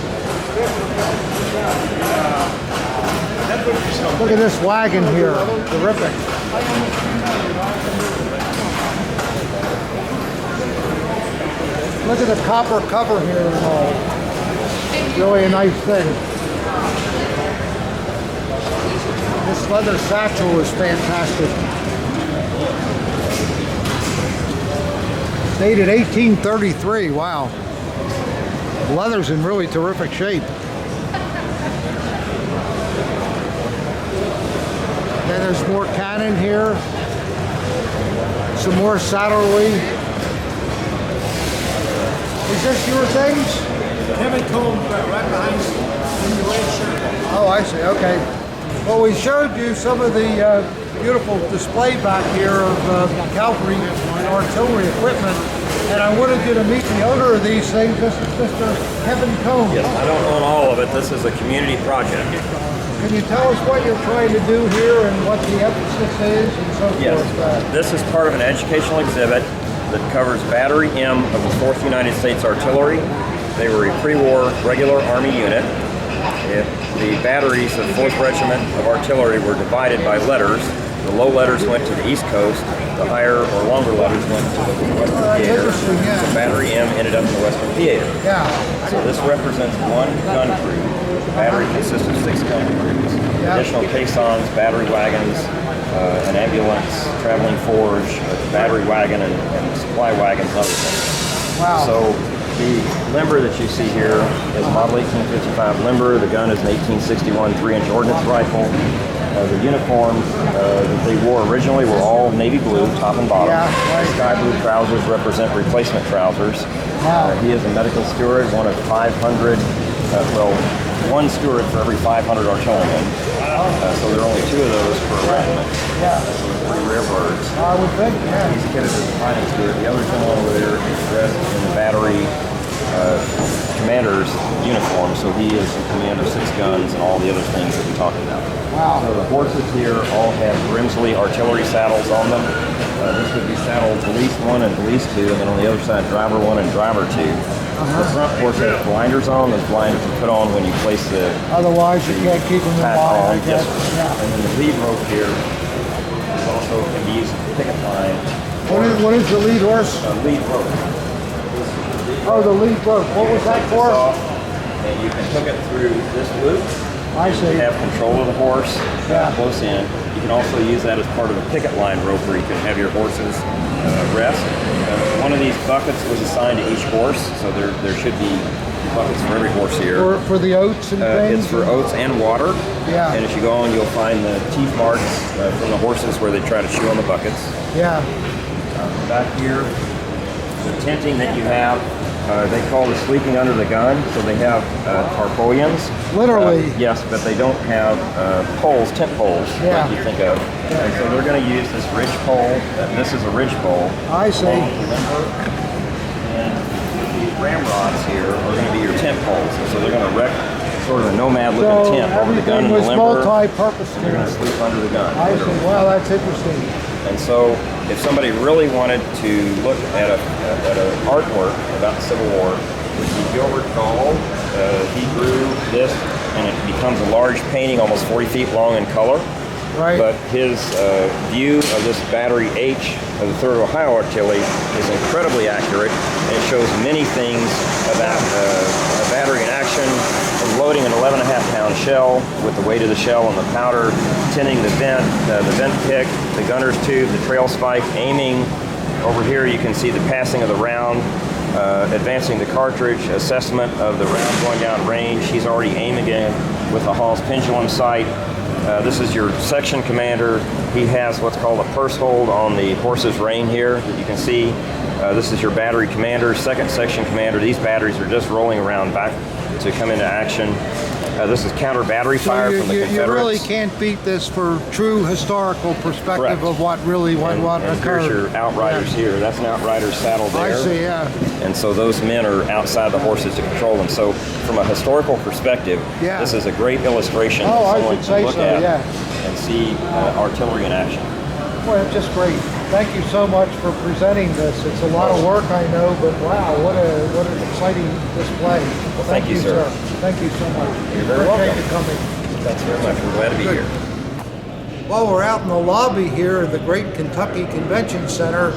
Look at this wagon here. Terrific. Look at the copper cover here and all. Really a nice thing. This leather satchel is fantastic. Dated 1833, wow. Leather's in really terrific shape. Then there's more cannon here. Some more saddlery. Is this your things? Kevin Combs right behind in the red shirt. Oh, I see, okay. Well, we showed you some of the beautiful display back here of cavalry and artillery equipment, and I wanted you to meet the owner of these things. This is Mr. Kevin Combs. Yes, I don't own all of it. This is a community project. Can you tell us what you're trying to do here and what the emphasis is and so forth? Yes, this is part of an educational exhibit that covers Battery M of the 4th United States Artillery. They were a pre-war regular Army unit. The batteries of 4th Regiment of Artillery were divided by letters. The low letters went to the East Coast, the higher or longer letters went to the Western Theater. So Battery M ended up in the Western Theater. Yeah. So this represents one gun crew. The battery consists of 6 gun crews. Additional caissons, battery wagons, an ambulance, traveling forge, a battery wagon, and supply wagons, and other things. Wow. So the limber that you see here is a Model 1855 limber. The gun is an 1861 3-inch ordnance rifle. The uniforms that they wore originally were all navy blue, top and bottom. The sky blue trousers represent replacement trousers. He is a medical steward, one of 500, one steward for every 500 artillerymen. So there are only 2 of those per regiment. So 3 rare birds. I would think, yeah. He's kitted as a fighting steward. The other gentleman over there is dressed in the battery commander's uniform, so he is in command of 6 guns and all the other things that we talked about. Wow. So the horses here all have Grimsley artillery saddles on them. This would be saddled police 1 and police 2, and then on the other side driver 1 and driver 2. The front horse has blinders on. Those blinders are put on when you place the Otherwise you can't keep them in pack line. on. Yes, sir. And then the lead rope here is also can be used as a picket line. What is the lead horse? Lead rope. Oh, the lead rope. What was that for? And you can hook it through this loop. I see. You have control of the horse close in. You can also use that as part of a picket line rope where you can have your horses rest. One of these buckets was assigned to each horse, so there should be buckets for every horse here. For the oats and things? It's for oats and water. Yeah. And as you go on, you'll find the teeth marks from the horses where they try to chew on the buckets. Yeah. Back here, the tenting that you have, they call it sleeping under the gun, so they have tarpaulins. Literally? Yes, but they don't have poles, tent poles, like you think of. And so they're going to use this ridge pole, this is a ridge pole. I see. And these ramrods here are going to be your tent poles, so they're going to erect sort of a nomad-looking tent over the gun and the limber. Multi-purpose. They're going to sleep under the gun. I see. Wow, that's interesting. And so, if somebody really wanted to look at an artwork about the Civil War, which is Gilbert Gall, he drew this, and it becomes a large painting, almost 40 feet long in color. Right. But his view of this Battery H of the 3rd Ohio Artillery is incredibly accurate, and it shows many things about a battery in action, from loading an 11.5-pound shell with the weight of the shell and the powder, tinning the vent pick, the gunner's tube, the trail spike, aiming. Over here you can see the passing of the round, advancing the cartridge, assessment of the round going down range. He's already aiming again with the Hall's pendulum sight. This is your section commander. He has what's called a purse hold on the horse's rein here that you can see. This is your battery commander, 2nd section commander. These batteries are just rolling around back to come into action. This is counter battery fire from the Confederates. You really can't beat this for true historical perspective Correct. Of what really what occurred. Here's your outriders here. That's an outrider saddle there. I see, yeah. And so those men are outside the horses to control them. So from a historical perspective, Yeah. this is a great illustration Oh, that I someone would can say look so, at yeah. and see artillery in action. Well, it's just great. Thank you so much for presenting this. It's a lot of work, I know, but wow, what an exciting display. Well, thank you, sir. Thank you so much. You're very Appreciate welcome. you coming. Thanks very much. We're glad to be Good. here. Well, we're out in the lobby here of the Great Kentucky Convention Center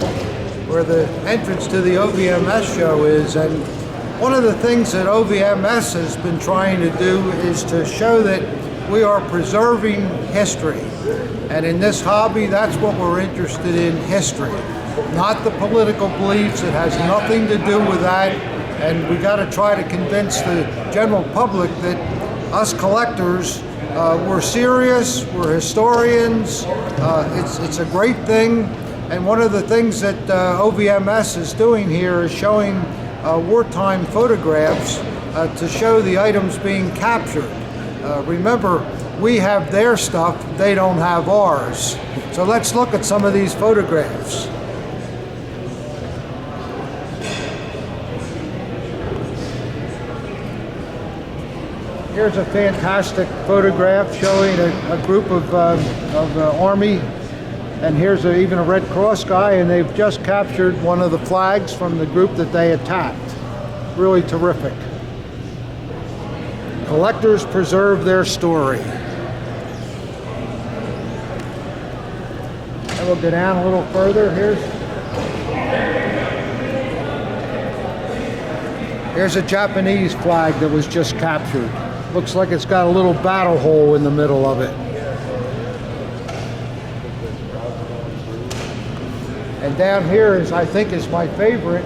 where the entrance to the OVMS show is. And one of the things that OVMS has been trying to do is to show that we are preserving history. And in this hobby, that's what we're interested in, history. Not the political beliefs. It has nothing to do with that. And we got to try to convince the general public that us collectors, we're serious, we're historians, it's a great thing. And one of the things that OVMS is doing here is showing wartime photographs to show the items being captured. Remember, we have their stuff, they don't have ours. So let's look at some of these photographs. Here's a fantastic photograph showing a group of Army, and here's even a Red Cross guy, and they've just captured one of the flags from the group that they attacked. Really terrific. Collectors preserve their story. And we'll go down a little further. Here's a Japanese flag that was just captured. Looks like it's got a little battle hole in the middle of it. And down here is, I think, is my favorite.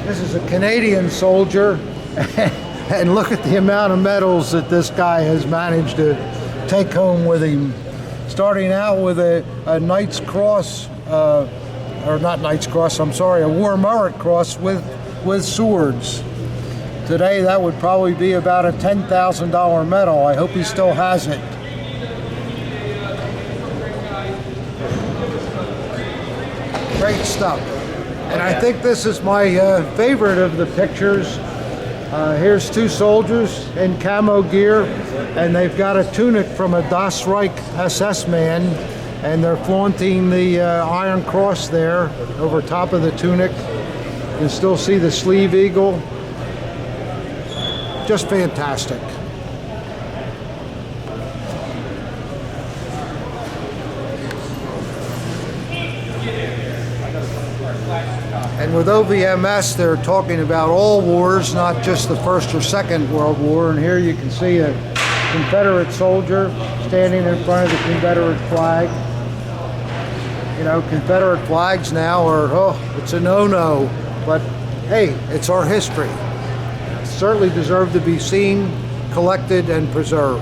This is a Canadian soldier, and look at the amount of medals that this guy has managed to take home with him. Starting out with a Knight's Cross, or not Knight's Cross, I'm sorry, a War Merit Cross with swords. Today that would probably be about a $10,000 medal. I hope he still has it. Great stuff. And I think this is my favorite of the pictures. Here's two soldiers in camo gear, and they've got a tunic from a Das Reich SS man, and they're flaunting the Iron Cross there over top of the tunic. You can still see the sleeve eagle. Just fantastic. And with OVMS, they're talking about all wars, not just the First or Second World War. And here you can see a Confederate soldier standing in front of the Confederate flag. You know, Confederate flags now are, oh, it's a no-no. But hey, it's our history. Certainly deserve to be seen, collected, and preserved.